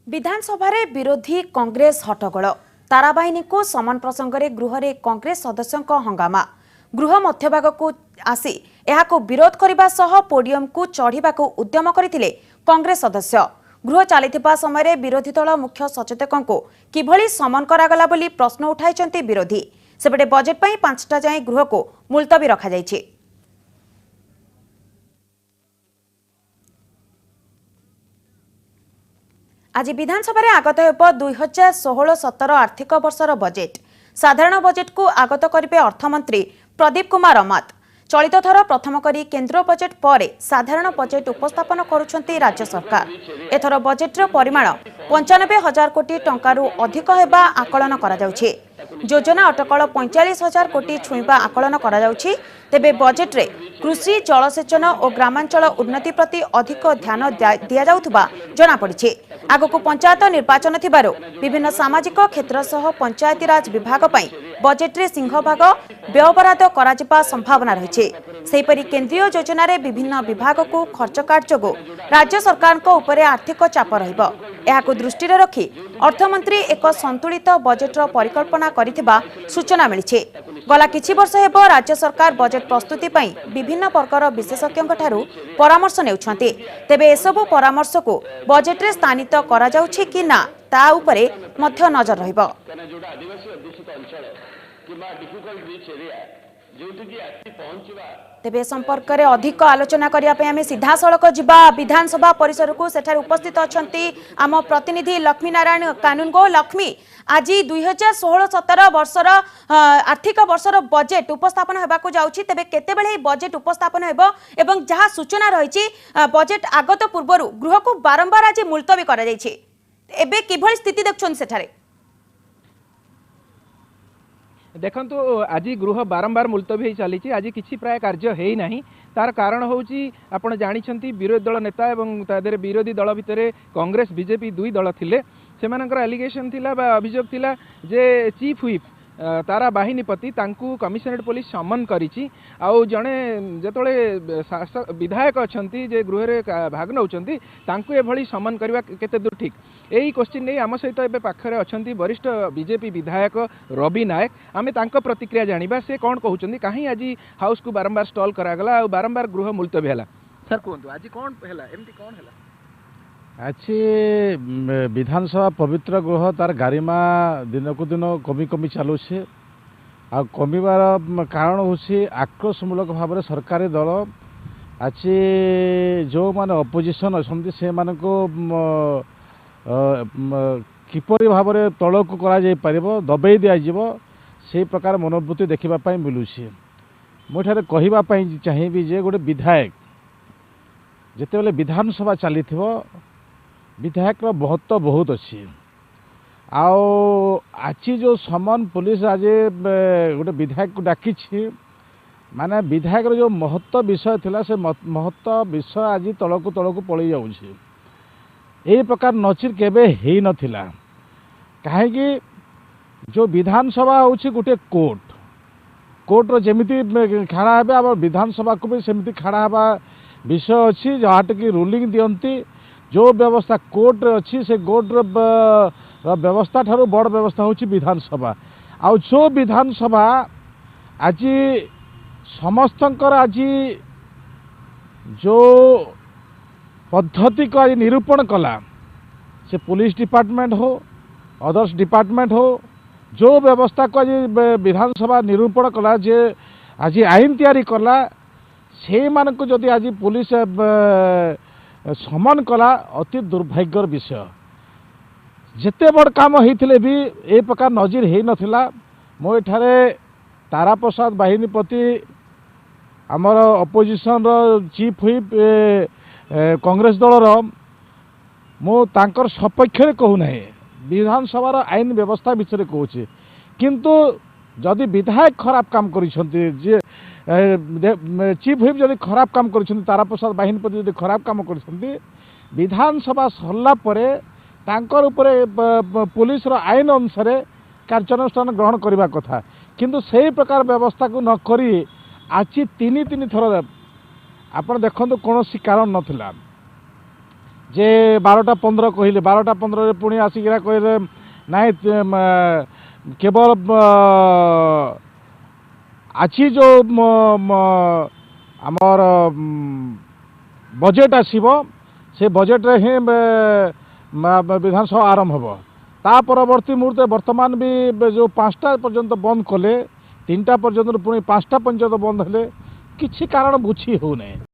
विधानसभा विरोधी कांग्रेस हट्टगोल ताराबाहिनी को समन प्रसंग में गृह में कांग्रेस सदस्यों हंगामा गृह मध्यभाग को आसी यह विरोध करने सह पोडियम को चढ़ा उद्यम करते कांग्रेस सदस्य गृह चलता समय विरोधी दल मुख्य सचेतक को किभली समन करागला बोली प्रश्न उठाई विरोधी सेपटे बजेट पर 5टा जाए गृह को मुलतवी रखा जायछि। आज विधानसभा आगत हो 2016-17 आर्थिक वर्षर बजेट साधारण बजेट को आगत करेंगे अर्थमंत्री प्रदीप कुमार अमात। चलित थर प्रथम करी केंद्र बजेट पर साधारण बजेट उपस्थापन करुछंती राज्य सरकार। एथर बजेटर परिमाण 95,000 कोटी टंकारु अधिक हेबा आकलन करा जाउछि। योजना अटकल 45,000 कोटी छुईबा आकलन करा जाउछि। तेबे बजेट रे कृषि जलसेचन और ग्रामांचल उन्नति प्रति अधिक ध्यान दिया जाउथबा जना पड़िछि। आगको पंचायत निर्वाचन थिबारो विभिन्न सामाजिक क्षेत्र सह पंचायती राज विभाग पई बजेट रे सिंहभाग व्ययबराद करा संभावना रही। सेहीपरि केंद्रीय योजना रे विभिन्न विभाग को खर्च काट जोगो राज्य सरकार को उपरे आर्थिक चाप रहिबो। एहाको दृष्टि रे रखी अर्थमंत्री एक संतुलित बजेटर परिकल्पना करिथिबा सूचना मिलिछि। गला किछि वर्ष हेबो राज्य सरकार बजेट प्रस्तुति पई विभिन्न प्रकार विशेषज्ञ ठारू परामर्श नेउछंती। तेबे एसबु परामर्श को बजेट रे स्थानित करा जाउछि कि ना ता उपरे मध्य नजर रहिबो। तेबे संपर्क में अधिक आलोचना करने आम सीधा सड़क जीवा विधानसभा परिसर को सेठार उपस्थित अच्छा आम प्रतिनिधि लक्ष्मी नारायण कानूनगो। लक्ष्मी आज 2016-17 वर्षर आर्थिक वर्षर बजेट उपस्थापन होगाकू जाउछि। तेबे केतेबेले बजेट उपस्थापन हेबो एवं जहाँ सूचना रही बजेट आगत पूर्व गृह को बारंबार आज मुलतवी करा जायछि। एबे किभଳି स्थिति देखछन सेठारे? देखंतु आज गृह बारंबार मुलतवी चली आज किसी प्राय कार्य है ना। तार कारण होची आपण जानिछंती विरोधी दल नेता एवं तादेर विरोधी दल भितर कांग्रेस बीजेपी दुई दल थिले सेमानकर एलिगेशन थिला बा अभियोग थिला जे चीफ व्हिप तारा बाहिनी पति तांकू कमिशनरेट पुलिस समन करिछि। आउ जणे जेतोले विधायक अछंती जे गृह रे भाग नउछंती तांकू एभली समन करबा केते दूर ठीक एही क्वेश्चन नै आम सहित एबे पाखरे अछंती वरिष्ठ बीजेपी विधायक रवि नायक। आमे तांको प्रतिक्रिया जानिबा से कोन कहउछंती काहे आज हाउस को बारंबार स्टॉल करागला आ बारंबार गृह मुलतवी हला। सर कोन आज कोन हला एमती कोन हला? आज विधानसभा पवित्र गृह तार गारिमा दिन को दिन कमी कमी चलुचे आ कमिबार कारण होछि आक्रोशमूलक भाव में सरकारी दल आज जो माने अपोजिशन अच्छा से मानको किपरि भाव में तल को करा जाय परिबो दबेई दिया जीवो से प्रकार मनोवृत्ति देखिबा पई मिलुछि। मोठारे कहिबा पई चाहिबी जे गोटे विधायक जेतेबेले विधानसभा चली विधायक महत्व बहुत अच्छी। आज जो समन पुलिस आज गोटे विधायक को डाकी माने विधायक जो महत्व विषय थिला से महत्व विषय आज तलक पलि जाउछि। एही प्रकार नचिर केबे हेई नथिला काहेकि जो विधानसभा होछि गोटे कोर्ट जमिति खड़ा हेबे अब विधानसभा को भी सेमिति खड़ा हेबा विषय अच्छी जहाँ कि रूलिंग दियंती जो व्यवस्था कोर्ट अच्छी से कोर्ट व्यवस्था ठारू बड़ व्यवस्था होची विधानसभा। आउ जो विधानसभा आज समस्तंकर आज जो पद्धति को आज निरूपण कला से पुलिस डिपार्टमेंट हो अदर्स डिपार्टमेंट हो जो व्यवस्था को आज विधानसभा निरूपण कला जे आज आईन तैयारी कला से मान को जदि आज पुलिस समन कला अति दुर्भाग्यर विषय। जेते बड़ काम होइथिले भी ए प्रकार नजीर हेई नथिला। मो एठारे तारा प्रसाद बाहिनीपति आमर अपोजिशन चीफ व्हिप कांग्रेस दलर मो तांकर सपक्ष रे कहू नाही विधानसभार आईन व्यवस्था विषय कहूछि किंतु जदि विधायक खराब काम करिसंती जे चीफ व्हिप जदि खराब काम करिसंती तारा प्रसाद बाहिनीपति जदि खराब काम करिसंती विधानसभा सरला परे तांकर उपरे पुलिस रो आईन अनुसार कार्यानुष्ठान ग्रहण करबा कथा किंतु सही प्रकार व्यवस्था को न करी आज तीन थर आपण देखंतु कोनोसी कारण नथिला। ଯେ 12ଟା 15 କହିଲେ 12ଟା 15 ପୁଣି ଆସିକିନା କହିଲେ ନାଇଁ କେବଳ ଅଛି ଯେଉଁ ଆମର ବଜେଟ୍ ଆସିବ ସେ ବଜେଟ୍ରେ ହିଁ ବିଧାନସଭା ଆରମ୍ଭ ହେବ। ତା ପରବର୍ତ୍ତୀ ମୁହୂର୍ତ୍ତେ ବର୍ତ୍ତମାନ ବି ଯେଉଁ 5ଟା ପର୍ଯ୍ୟନ୍ତ ବନ୍ଦ କଲେ 3ଟା ପର୍ଯ୍ୟନ୍ତ ପୁଣି 5ଟା ପର୍ଯ୍ୟନ୍ତ ବନ୍ଦ ହେଲେ କିଛି କାରଣ ବୁଝି ହେଉନାହିଁ।